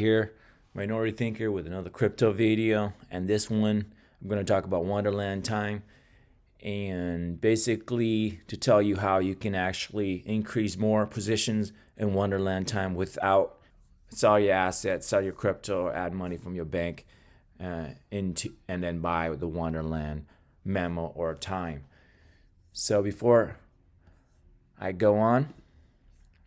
Here, Minority Thinker with another crypto video, and this one I'm going to talk about Wonderland Time, and basically to tell you how you can actually increase more positions in Wonderland Time without sell your assets, sell your crypto, add money from your bank into and then buy the Wonderland memo or time. So before I go on,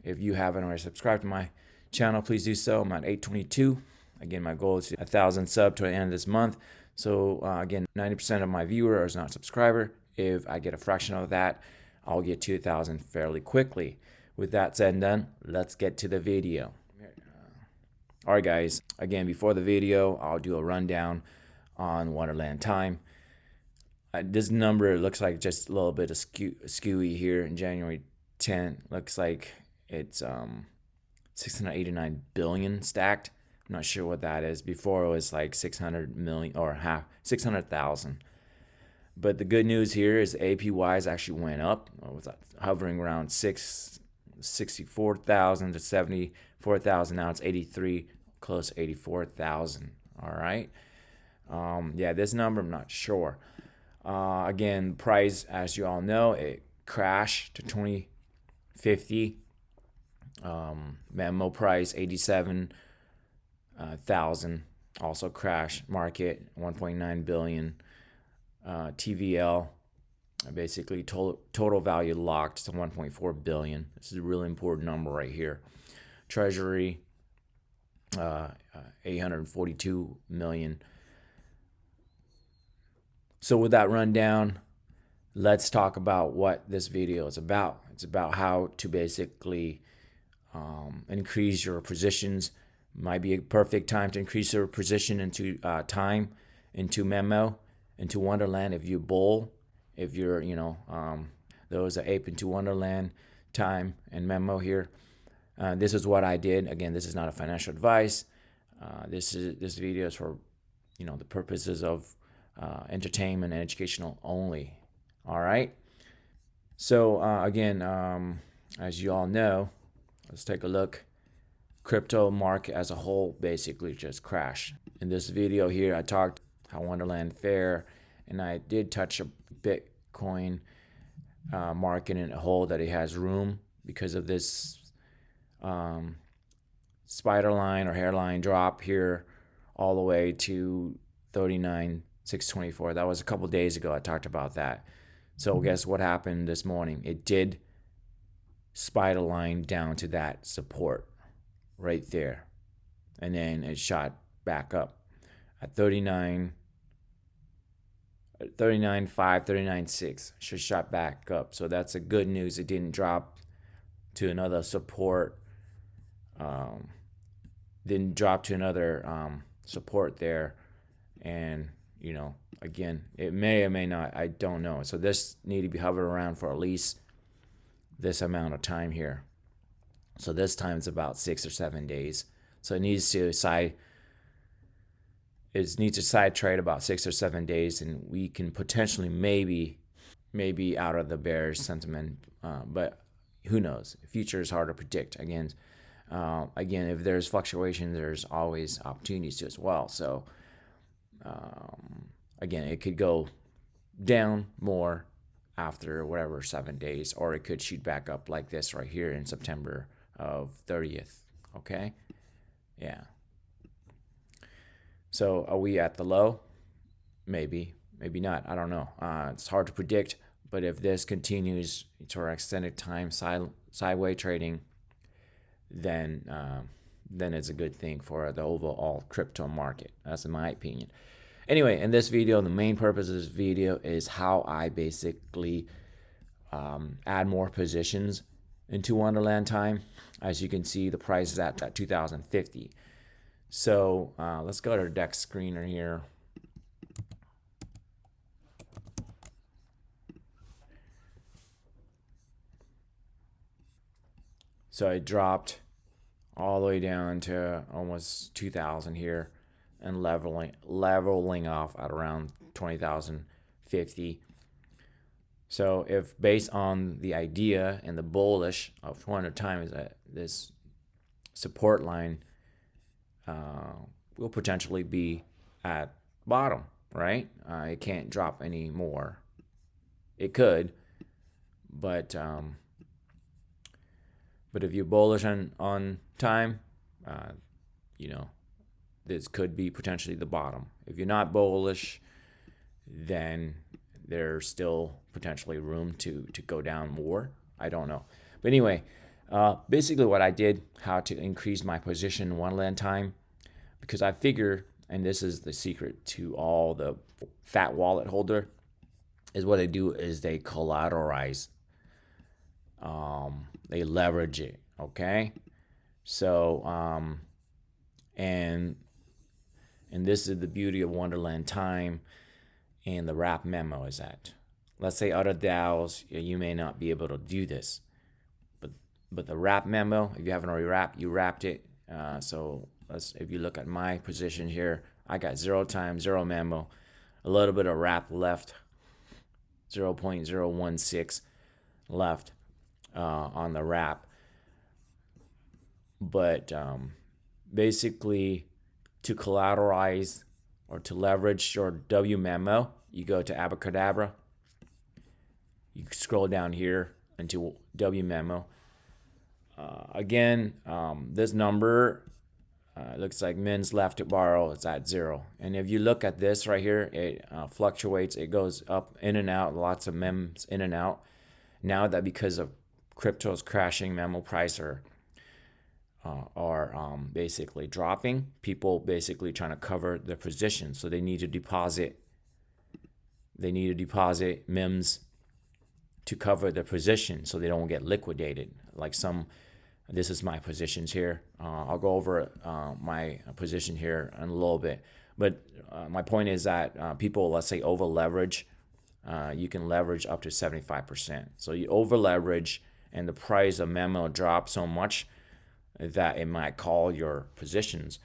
if you haven't already subscribed to my channel, please do so. I'm at 822. Again, my goal is 1,000 subs to the end of this month. So again, 90% of my viewers are not subscriber. If I get a fraction of that, I'll get to 1,000 fairly quickly. With that said and done, let's get to the video. All right, guys. Again, before the video, I'll do a rundown on Wonderland Time. This number looks like just a little bit of skewy here in January 10. Looks like it's 689 billion stacked. I'm not sure what that is. Before it was like 600 million or 600,000. But the good news here is APYs actually went up. It was hovering around 64,000 to 74,000. Now it's 83, close to 84,000. All right. Yeah, this number I'm not sure. Again, price, as you all know, it crashed to 2050. MEMO price 87,000, also crashed. Market 1.9 billion. TVL basically total value locked to 1.4 billion. This is a really important number right here. Treasury 842 million. So with that rundown, let's talk about what this video is about. It's about how to basically increase your positions. Might be a perfect time to increase your position into time, into MEMO, into Wonderland. If you bull, if you're, those are ape into Wonderland Time and MEMO here. This is what I did. Again, this is not a financial advice. This video is for, the purposes of entertainment and educational only. All right. So again, as you all know, let's take a look. Crypto market as a whole basically just crashed. In this video here, I talked how Wonderland fare, and I did touch a Bitcoin market in a whole that it has room because of this spider line or hairline drop here all the way to 39,624. That was a couple days ago. I talked about that. So guess what happened this morning? It did spider line down to that support right there, and then it shot back up at 39.5, 39.6. Should shot back up. So that's a good news. It didn't drop to another support. Didn't drop to another support there, and again, it may or may not. I don't know. So this need to be hovering around for at least this amount of time here. So this time it's about 6 or 7 days. So it needs to side trade about 6 or 7 days, and we can potentially maybe out of the bearish sentiment. But who knows? The future is hard to predict. Again, if there's fluctuation, there's always opportunities to as well. So again, it could go down more after whatever 7 days, or it could shoot back up like this right here in September of 30th. Okay. Yeah. So are we at the low? Maybe not. I don't know. It's hard to predict, but if this continues to our extended time sideways trading, then it's a good thing for the overall crypto market. That's in my opinion. Anyway, in this video, the main purpose of this video is how I basically add more positions into Wonderland Time. As you can see, the price is at 2050. So let's go to DEXSCREEN here. So it dropped all the way down to almost 2,000 here, and leveling off at around 20,050. So if based on the idea and the bullish of 200 times that this support line will potentially be at bottom, right? It can't drop any more. It could, but if you're bullish on time, you know, this could be potentially the bottom. If you're not bullish, then there's still potentially room to go down more. I don't know. But anyway, basically what I did, how to increase my position in Wonderland Time, because I figure, and this is the secret to all the fat wallet holder, is what they do is they collateralize. They leverage it, okay? So, and this is the beauty of Wonderland Time and the wrap memo is that, let's say other DAOs, you may not be able to do this, but the wrap memo, if you haven't already wrapped, you wrapped it. So if you look at my position here, I got 0 time, 0 memo, a little bit of wrap left, 0.016 left on the wrap. But basically, to collateralize or to leverage your WMEMO, you go to Abra. You scroll down here into WMEMO. Again, this number looks like MIMS left to borrow. It's at 0. And if you look at this right here, it fluctuates. It goes up, in and out. Lots of MEMS in and out. Now that because of crypto's crashing, MEMO price are basically dropping. People basically trying to cover their position, so they need to deposit. They need to deposit MEMS to cover their position, so they don't get liquidated. Like some, this is my positions here. I'll go over my position here in a little bit. But my point is that people, let's say, over leverage. You can leverage up to 75%. So you over leverage, and the price of MEMO drops so much that it might call your positions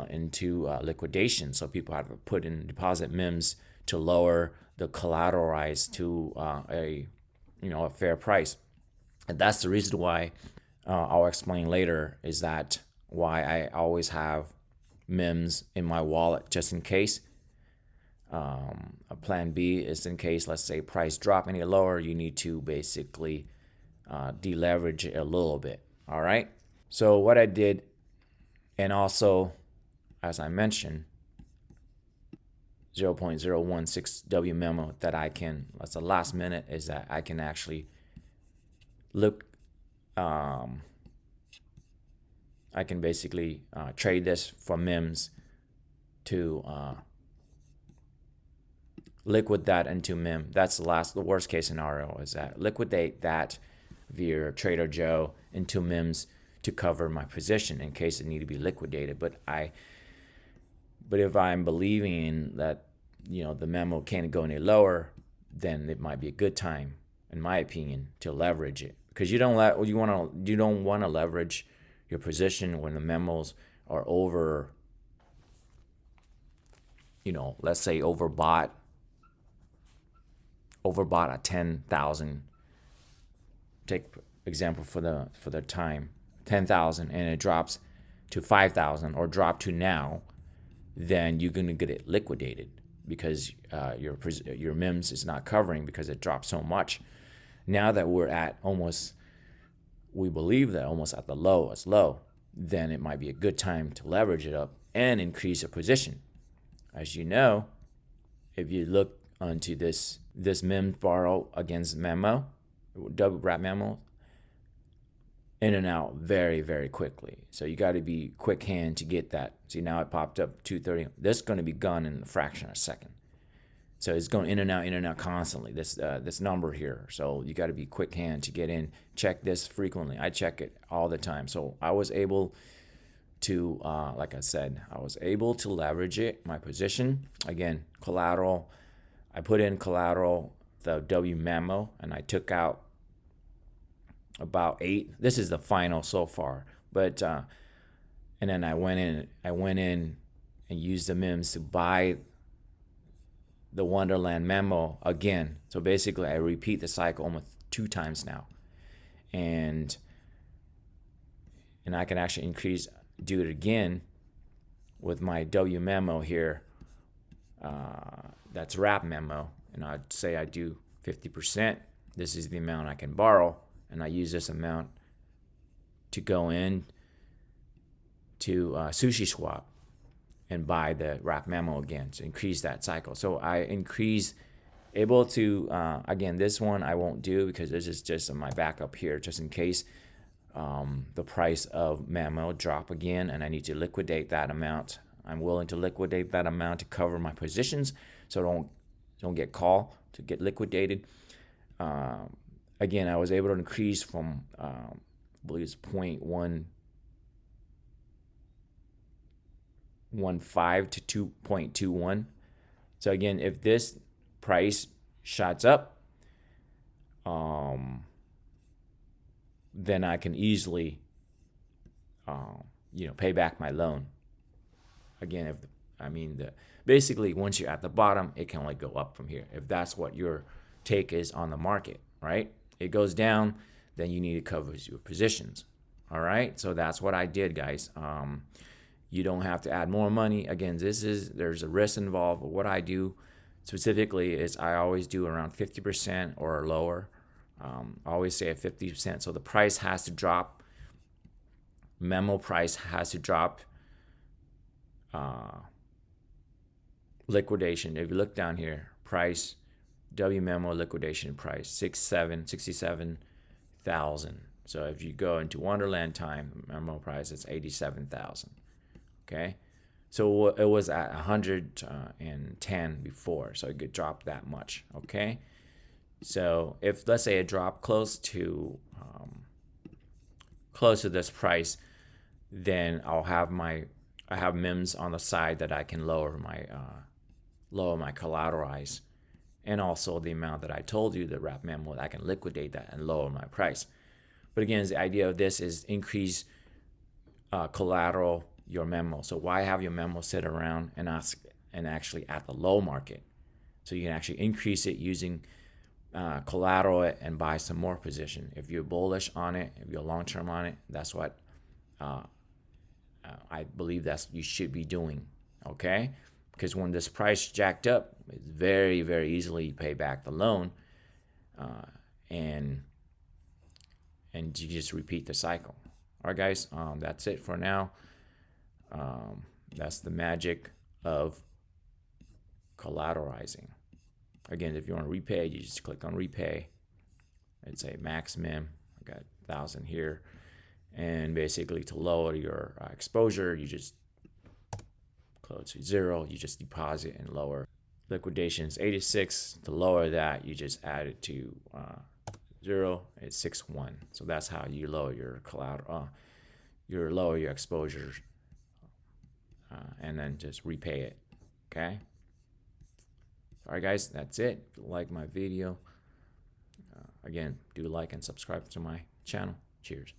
into liquidation. So people have to put in deposit MEMS to lower the collateralized to a fair price. And that's the reason why I'll explain later, is that why I always have MEMS in my wallet just in case. A plan B is in case, let's say, price drop any lower, you need to basically deleverage it a little bit. All right. So what I did, and also, as I mentioned, 0.016 WMEMO that I can, that's the last minute, is that I can actually look, I can basically trade this from MIMS to liquidate that into MEM. That's the worst case scenario, is that liquidate that via TRADERJOE into MIMS to cover my position in case it need to be liquidated. But if I'm believing that the MEMO can't go any lower, then it might be a good time, in my opinion, to leverage it, because you don't want to leverage your position when the MEMOs are over, let's say overbought at 10,000. Take example for the time, 10,000, and it drops to 5,000 or drop to now, then you're going to get it liquidated because your MEMS is not covering because it dropped so much. Now that we're at we believe that almost at the lowest low, then it might be a good time to leverage it up and increase your position. As you know, if you look onto this MEMS borrow against MEMO, double wrap MEMO, in and out very, very quickly. So you got to be quick hand to get that. See, now it popped up 230. This is going to be gone in a fraction of a second. So it's going in and out constantly, this number here. So you got to be quick hand to get in. Check this frequently. I check it all the time. So I was able to, like I said, I was able to leverage it, my position. Again, collateral. I put in collateral, the WMEMO, and I took out about 8. This is the final so far. But and then I went in and used the MIMS to buy the Wonderland memo again. So basically I repeat the cycle almost 2 times now. And I can actually do it again with my WMEMO here, that's wrap memo, and I'd say I do 50%. This is the amount I can borrow, and I use this amount to go in to Sushi Swap and buy the wrap memo again to increase that cycle. So I able to, again, this one I won't do because this is just my backup here, just in case the price of memo drop again and I need to liquidate that amount. I'm willing to liquidate that amount to cover my positions, so don't get called to get liquidated. Again, I was able to increase from I believe it's 0.115 to 2.21. So again, if this price shots up, then I can easily pay back my loan. Again, basically once you're at the bottom, it can only go up from here if that's what your take is on the market, right? It goes down, then you need to cover your positions. All right, so that's what I did, guys. You don't have to add more money. Again, there's a risk involved, but what I do specifically is I always do around 50% or lower. I always say at 50%, so the price has to drop. Memo price has to drop. Liquidation, if you look down here, price, WMEMO liquidation price, 67,000. So if you go into Wonderland Time, memo price is 87,000. Okay, so it was at 110 before, so it could drop that much. Okay, so if let's say it dropped close to this price, then I have MIMS on the side that I can lower my collateralize, and also the amount that I told you, the wrap memo, I can liquidate that and lower my price. But again, the idea of this is increase collateral your memo. So why have your memo sit around and actually at the low market? So you can actually increase it using collateral it and buy some more position. If you're bullish on it, if you're long term on it, that's what I believe that's you should be doing. Okay, because when this price jacked up, it's very, very easily pay back the loan, and you just repeat the cycle. All right, guys, that's it for now. That's the magic of collateralizing. Again, if you want to repay, you just click on repay. It's a max mem. I got 1,000 here, and basically to lower your exposure, you just close to 0. You just deposit and lower. Liquidation is 86. To lower that, you just add it to 0. It's 6.1. So that's how you lower your collateral. You lower your exposure, and then just repay it. Okay. All right, guys, that's it. If you like my video, again, do like and subscribe to my channel. Cheers.